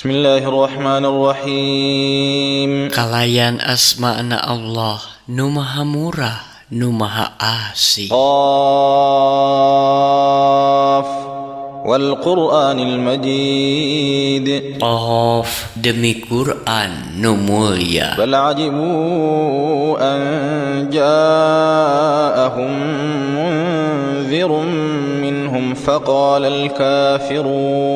Bismillahirrahmanirrahim. Kalayan asma'na Allah, nu maha murah, nu maha asih. Qaf wal Qur'anil Majid. Qaf demi Quran nu mulia. Bal ajibu an ja'ahum munzirun minhum faqala al-kafirun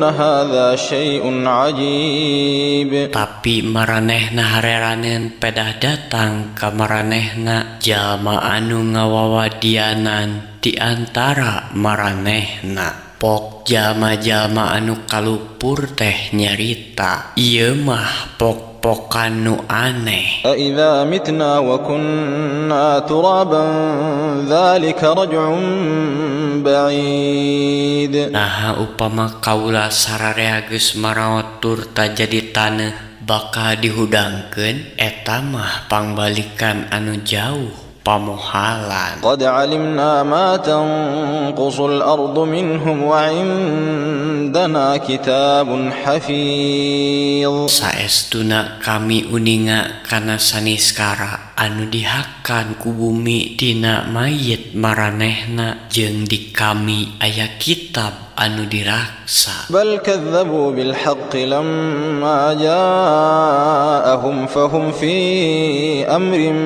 hadza syai'un ajib. Tapi maranehna hareraneun pedah datang ka maranehna jalma anu ngawawadianan di antara maranehna. Pok jalma-jalma anu kalupur teh nyarita ieu mah pok-pokan nu aneh. A idza mitna wa kunna turaban dzalika raj'un ba'id. Nah upama kaula sararea geus maraot tur ta jadi taneuh bakal dihudangkeun eta mah pangbalikan anu jauh pamohalan. Qad alimna ma tanqusul ardu minhum wa indana kitabun hafiz. Saestuna kami uninga kana saniskara anu dihakan ku bumi dina mayit maranehna jeung di kami aya kitab anu diraksa. Bal kadzabu bil haqqi lamma ja'ahum fahum fi amrin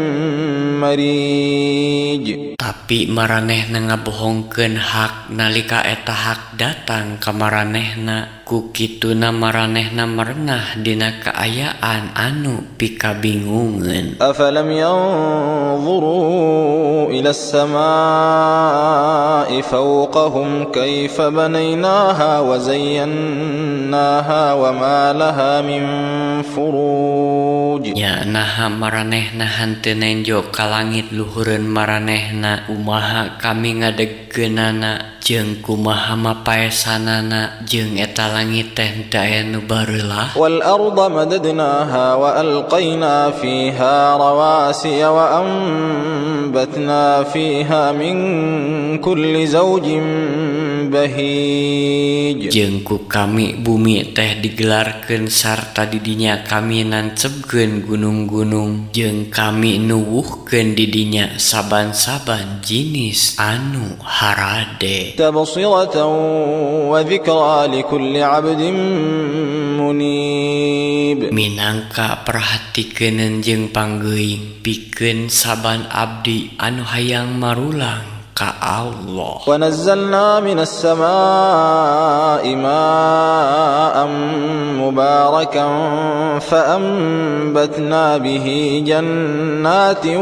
marij. Tapi maranehna ngabohongkeun hak nalika eta hak datang ka maranehna, ku kituna maranehna merenah dina kaayaan anu pikabingungeun. Afalam yanzuru ila as-samaa'i fawqahum kayfa banaynaha wa zayyannaha wa ma laha min furuj. Ya naha maranehna hanteu nenjo ka langit luhureun maranehna kumaha kami ngadegkeunana jeung kumaha mapaesanana jeung eta langit teh teu aya nu bareula. Wal arda madadnaha wa alqaina fiha rawasiya wa ambatna fiha min kulli zawjin bahij. Jeung ku kami bumi teh digelarkeun sarta di dinya kami nancebkeun gunung-gunung jeung kami nuwuhkeun di dinya saban-saban jinis anu harade. Tabsiratan wa dzikra likulli 'abdin munib. Minangka perhatikeun jeung panggeuing pikeun saban abdi anu hayang marulang ka Allah. Wa nazzalna minas samaa'i ma'an mubarakan fa ambatna bihi jannatin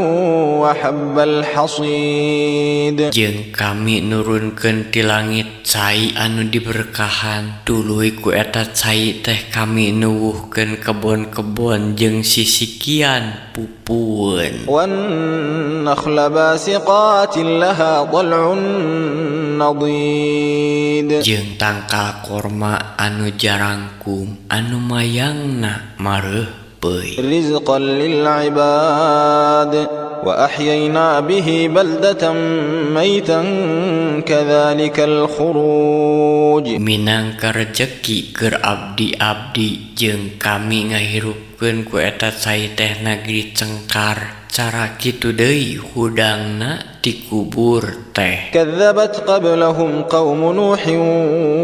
wa habbal hasid. Jeung kami nurunkeun ti langit cai anu diberkahan, tuluy ku eta cai teh kami nuwuhkeun kebon-kebon jeung sisikian pupueun. Wan nakhla basiqatin laha dhal'un nadid. Jeung tangkal korma anu jarangkum anu mayangna mareupeui. Rizqan lil ibad wa ahyayna bihi baldatan maitan kadzalikal khuruj. Minangka rejeki keur abdi-abdi jeung kami ngahirupkeun ku eta cai teh nagri cengkar. Cara kitu deui hudangna dikubur teh. Kadzabat qablahum qaum Nuhin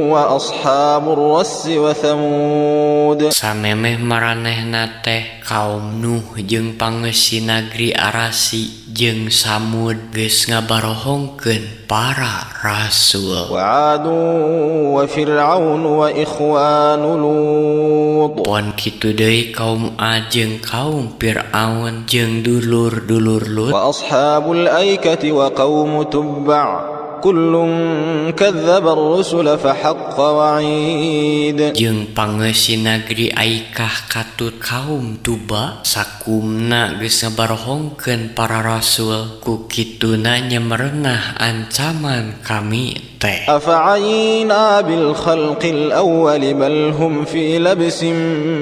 wa ashabur rass wa Thamud. Samemeh maranehna teh kaum Nuh jeung pangeussi nagri Arasi jeung Samud geus ngabarohongkeun para rasul. Wa 'Ad wa Fir'aun wa ikhwanu Lut. Pon kitu deui kaum Ad jeung kaum Fir'aun jeung dulur-dulur Lut. Wa ashabul aikati wa qaum Tubba' kullun kadzdzaba ar-rusula fa haqqa wa'id. Jeung pangeussi nagri Aikah katut kaum Tuba sakumna geus ngabarohongkeun para rasul, ku kituna nyemerenah ancaman kami teh. Afa'ayna bil khalqil awwal bal hum fi labsin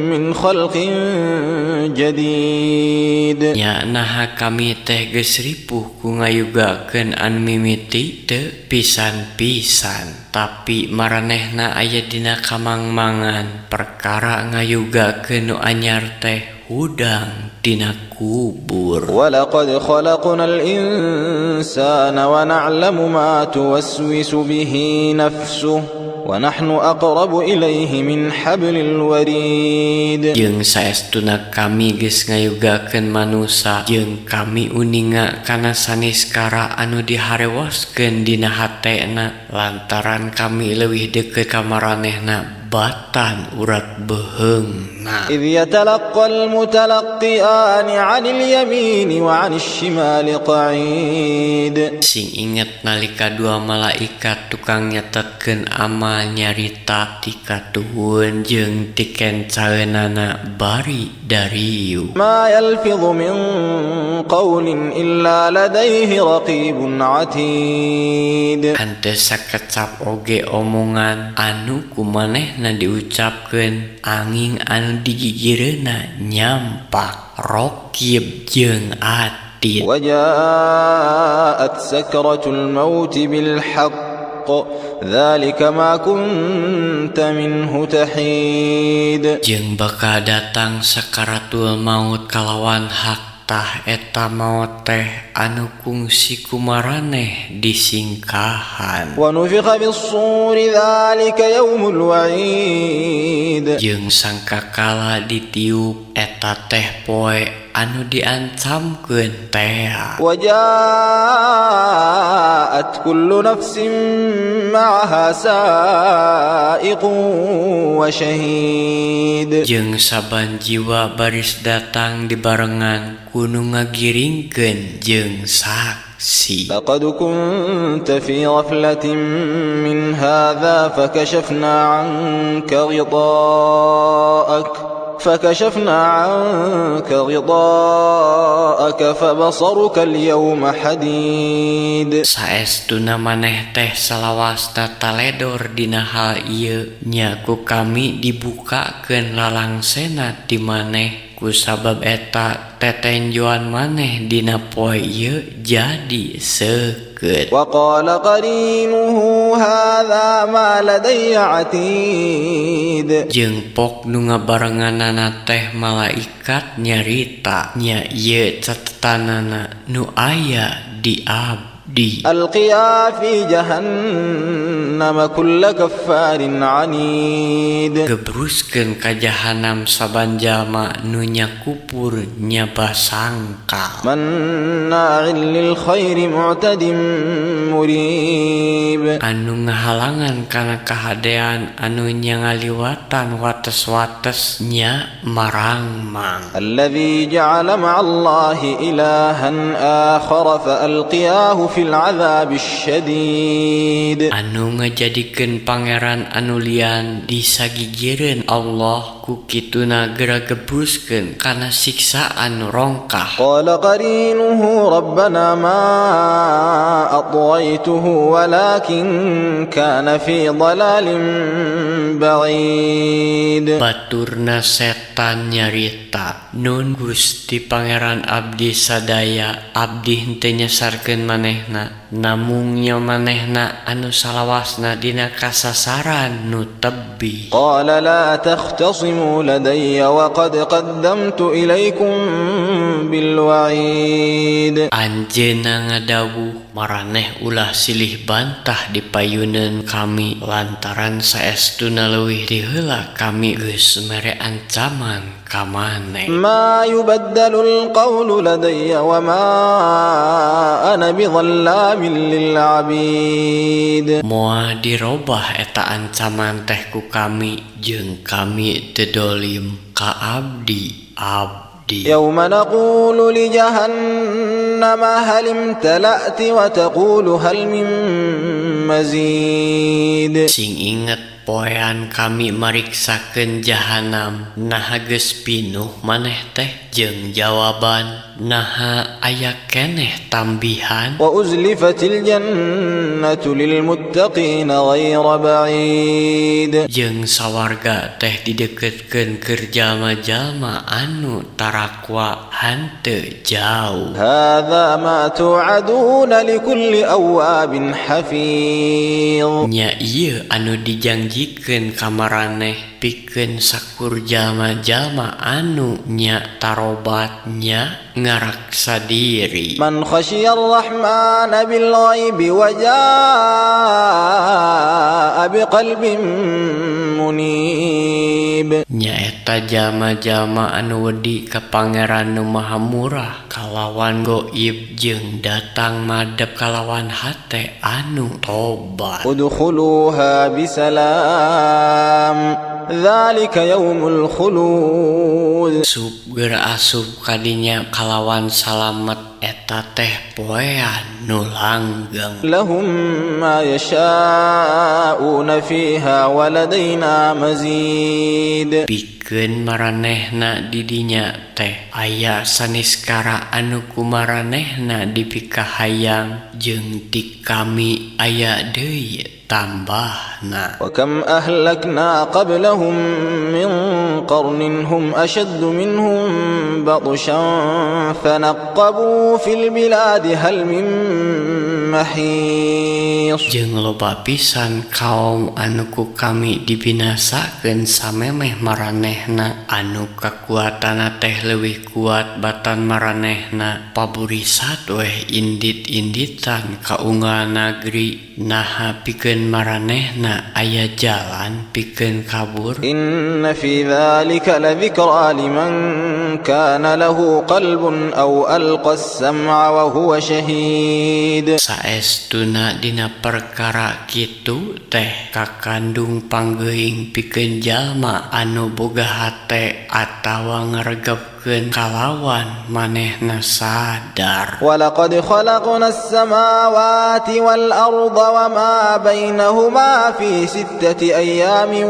min khalqin jadid. Ya naha kami teh geus ripuh ku ngayugakeun an mimiti teu pisan-pisan, tapi maranehna aya dina kamangmangan perkara ngayugakeun nu anyar teh hudang dina kubur. ولقد خلقنا الإنسان ونعلم ما توسوس به نفسه ونحن أقرب إليه من حبل الوريد. Jeung saestuna kami geus ngayugakeun manusa, jeung kami uninga kana saniskara anu diharewoskeun dina hatena, lantaran kami leuwih deukeut ka maranehna batan urat beheungna. إذ يتلقى المتلقيان عن اليمين وعن الشمال قعيد. Sing inget nalika dua malaikat tukang nyatetkeun amal nyarita ti katuhun jeung ti kencaeunana bari dariu. ما يلفظ من قول إلا لديه رقيب عتيد. Henteu sakecap oge omongan anu kumanehna diucapkeun anging anu digigireunna nyampak raqib jeung atid. وجاءت سكرة الموت بالحق ذلك ما كنت منه تحيد. Jeung bakal datang sakaratul maut kalawan hak tah eta maut teh anu kungsi kumaraneh disingkahan. ونفخ بالصور ذلك يوم الوعيد. Jeung sangkakala ditiup eta teh poe anu diancamkeun teh. وجاءت كل نفس معها سائق وشهيد. Jeung saban jiwa baris datang dibarengan kudu ngagiringkeun jeung saksi. لقد كنت في غفلة من هذا فكشفنا عنك غطاءك فبصرك اليوم حديد. Saestuna maneh teh salawasna taledor dina hal ieu nya ku kami dibukakeun lalangsena ti maneh, kusabab eta tetenjoan maneh dina poe ieu jadi seukeut. وقال قرينه هذا ما لدي عتيد. Jeung pok nu ngabarenganana teh malaikat nyarita nya ieu catetanana nu aya di abdi. ألقيا في جهنم كل كفار عنيد. Gebruskeun ka jahanam saban jalma nu nyakupur nyaba sangkal. مناع للخير معتد مريب. Anu ngahalangan kana kahadean anu nyangaliwatan wates-wates nya marangmang. الذي جعل مع الله إلها آخر فألقياه في العذاب الشديد. Anu ngajadikeun pangeran anu lian disagigireun Allah ku kituna gera gebruskeun kana siksaan rongkah. قال قرينه ربنا ما أطغيته ولكن كان في ضلال بعيد. Baturna setan nyarita, nun Gusti pangeran abdi sadaya, abdi henteu nyasarkeun manehna, namung nya manehna anu salawasna dina kasasaran nu tebih. قال لا تختصموا لدي وقد قدمت إليكم بالوعيد. Anjeunna ngadawuh, maraneh ulah silih bantah di payuneun kami lantaran saestuna leuwih diheula kami geus mere ancaman ka maneh. ما يبدل القول لدي وما أنا بظلام للعبيد. Moal dirobah eta ancaman teh ku kami jeung kami teu dolim ka abdi. يوم نقول لجهنم هل امتلأت وتقول هل من مزيد. Sing inget poean kami mariksakeun jahanam, naha geus pinuh maneh teh jeung jawaban naha aya keneh tambihan. Wa uzlifatil jannatu lil muttaqin ghayra ba'id. Jeung sawarga teh dideketkeun keur jalma-jalma anu tarakwa hanteu jauh. Hadza ma tu'aduna likulli awwabin hafiz. Nya ieu anu dijanjikeun ka maraneh pikeun sakur jalma-jalma anu nya tarobat nya ngaraksa diri. Man khasyiyar rahmana bil ghaibi wa jaa'a biqalbin munib. Nya eta jalma-jalma anu wedi ka Pangeran nu Maha Murah kalawan goib jeung datang madep kalawan hate anu tobat. Udkhuluha bisalam. Dzalika yaumul khulud. Subger asup kadinya kalawan salamet eta teh poean nu langgeng. Lahum ma yasha'una fiha wa ladaina mazid. Pikeun maranehna di dinya teh aya saniskara anu ku maranehna dipikahayang jeung ti kami aya deui tambahna. Wa kam ahlakna qablahum min qarnin hum ashaddu minhum batshan fanaqqabu fil biladi hal min mahis. Jeung loba pisan kaum anu ku kami dibinasakeun samemeh maranehna anu kakuatana teh leuwih kuat batan maranehna paburisat weh indit-inditan ka unggal negeri naha pikeun maranehna aya jalan pikeun kabur. Inna fi dzalika ladzikra liman kana lahu qalbun aw alqa as-sam'a wa huwa shahid. Saestuna dina perkara kitu teh kakandung panggeuing pikeun jalma anu boga hate atawa ngaregepkeun kalawan manehna sadar. Wa laqad khalaqna as-samawati wal arda wa ma bainahuma fi 6 ayyamin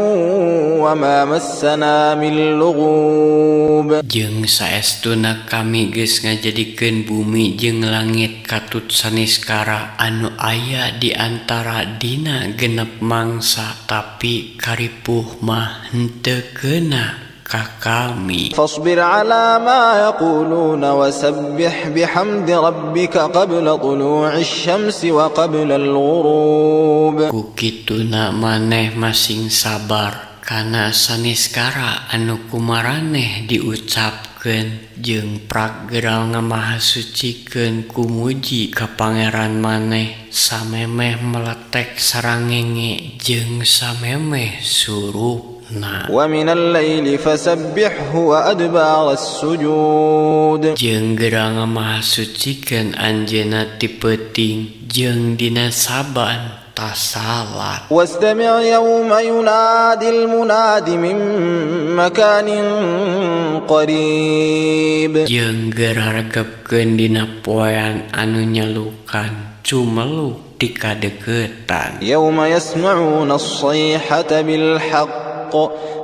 wa ma massana min lughub. Jeung saestuna kami geus ngajadikeun bumi jeung langit katut saniskara anu aya di antara dina genep mangsa tapi karipuh mah henteu keuna ka kami. Fasbir ala ma yaquluna wasabbih bihamdi rabbika qabla tulu'is syamsi wa qabla al-ghurub. Ku kituna maneh masing sabar kana saniskara anu kumaraneh diucapkeun jeung prageral ngamahasucikeun kumuji ka Pangeran maneh samemeh meletek sarangenge jeung samemeh surupna. Wa minal laili fasabbihhu wa adbar as-sujud. Jeung geura ngamahasucikeun anjeunna ti peuting jeung dina saban tasalat. Wastami' yawma yunadil munadi min makanin qarib. Jeung geura regepkeun dina poean anu nyalukan cumeluk ti kadeuketan. Yawma yasma'una as-sayhata bil haqq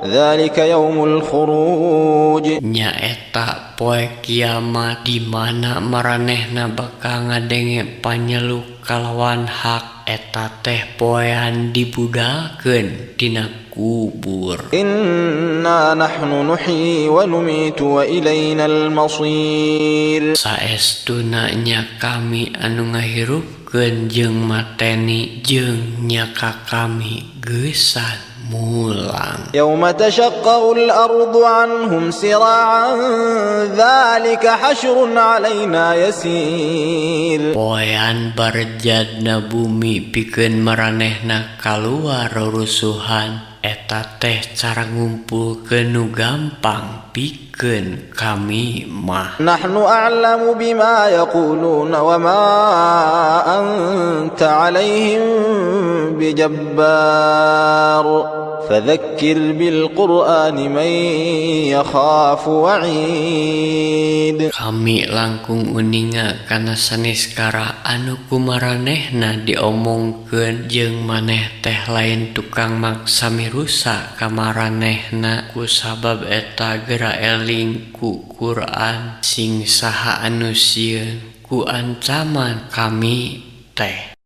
dzalika yaumul khuruj. Nya eta poe kiamat di mana maranehna bakal ngadenge panyeluk kalawan hak. Eta teh poean dibudalkeun dina kubur. Inna nahnu nuhyi wa numitu wa ilaina al-masir. Saestuna nya kami anu ngahirupkeun jeung mateni jeung nya ka kami geusan mulang. Yauma tashaqqa'u al-ardu 'anhum sira'an dzalika hasyrun 'alaina yasir. Poean barjadna bumi pikeun maranehna kaluar rusuhan eta teh cara ngumpulkeun nu gampang pikeun kami mah. Nahnu a'lamu bima yaquluna wa ma anta 'alaihim bijabbar. Fadzakkir bil Qur'ani man yakhafu wa'id. Kami langkung uninga kana sanes kara anu kumaranehna diomongkeun jeung maneh teh lain tukang maksa mirusa ka maranehna kusabab eta geura eling ku Quran sing saha anu sieun ku ancaman kami teh.